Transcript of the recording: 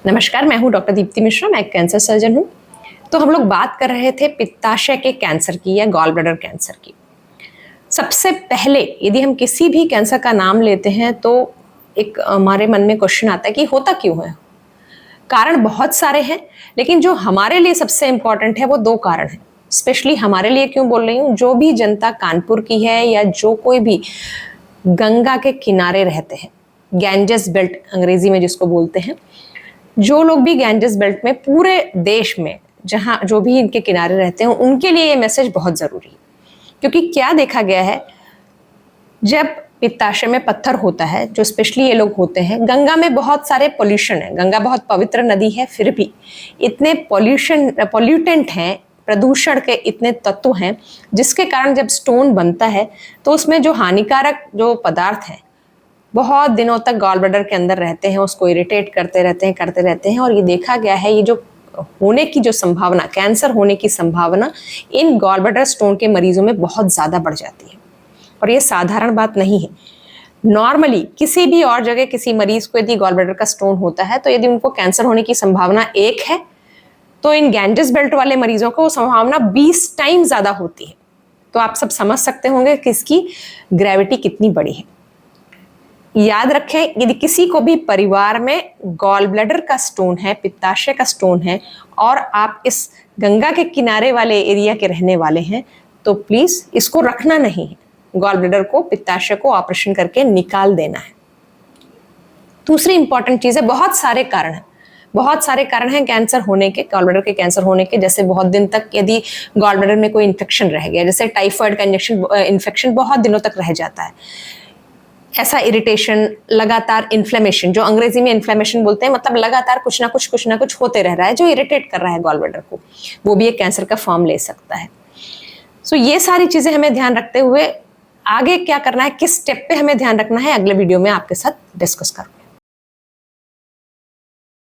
नमस्कार, मैं हूं डॉक्टर दीप्ति मिश्रा। मैं एक कैंसर सर्जन हूं। तो हम लोग बात कर रहे थे पित्ताशय के कैंसर की या गॉल ब्लैडर कैंसर की। सबसे पहले यदि हम किसी भी कैंसर का नाम लेते हैं तो एक हमारे मन में क्वेश्चन आता है कि होता क्यों है। कारण बहुत सारे हैं, लेकिन जो हमारे लिए सबसे इंपॉर्टेंट है वो दो कारण हैं। स्पेशली हमारे लिए क्यों बोल रही हूँ, जो भी जनता कानपुर की है या जो कोई भी गंगा के किनारे रहते हैं, गैंजेस बेल्ट अंग्रेजी में जिसको बोलते हैं, जो लोग भी गैंजेस बेल्ट में पूरे देश में जहां जो भी इनके किनारे रहते हैं, उनके लिए ये मैसेज बहुत जरूरी है। क्योंकि क्या देखा गया है, जब पित्ताशय में पत्थर होता है, जो स्पेशली ये लोग होते हैं, गंगा में बहुत सारे पोल्यूशन है। गंगा बहुत पवित्र नदी है, फिर भी इतने पोल्यूटेंट हैं, प्रदूषण के इतने तत्व हैं, जिसके कारण जब स्टोन बनता है तो उसमें जो हानिकारक जो पदार्थ है बहुत दिनों तक गॉल ब्लैडर के अंदर रहते हैं, उसको इरिटेट करते रहते हैं। और ये देखा गया है, ये जो होने की जो संभावना, कैंसर होने की संभावना इन गॉल ब्लैडर स्टोन के मरीजों में बहुत ज़्यादा बढ़ जाती है। और ये साधारण बात नहीं है। नॉर्मली किसी भी और जगह किसी मरीज को यदि गॉल ब्लैडर का स्टोन होता है, तो यदि उनको कैंसर होने की संभावना 1 है, तो इन गैंजेस बेल्ट वाले मरीजों को संभावना 20 टाइम ज़्यादा होती है। तो आप सब समझ सकते होंगे कि इसकी ग्रेविटी कितनी बड़ी है। याद रखें, यदि किसी को भी परिवार में गॉल ब्लैडर का स्टोन है, पित्ताशय का स्टोन है, और आप इस गंगा के किनारे वाले एरिया के रहने वाले हैं, तो प्लीज इसको रखना नहीं है। गॉल ब्लैडर को, पित्ताशय को ऑपरेशन करके निकाल देना है। दूसरी इंपॉर्टेंट चीज है, बहुत सारे कारण हैं कैंसर होने के, गॉल ब्लैडर के कैंसर होने के। जैसे बहुत दिन तक यदि गॉल ब्लैडर में कोई इन्फेक्शन रह गया, जैसे टाइफाइड का इन्फेक्शन बहुत दिनों तक रह जाता है, ऐसा इरिटेशन, लगातार इन्फ्लेमेशन, जो अंग्रेजी में इन्फ्लेमेशन बोलते हैं, मतलब लगातार कुछ ना कुछ होते रह रहा है जो इरिटेट कर रहा है गॉल ब्लैडर को, वो भी एक कैंसर का फॉर्म ले सकता है। सो ये सारी चीजें हमें ध्यान रखते हुए आगे क्या करना है, किस स्टेप पे हमें ध्यान रखना है, अगले वीडियो में आपके साथ डिस्कस करूंगी।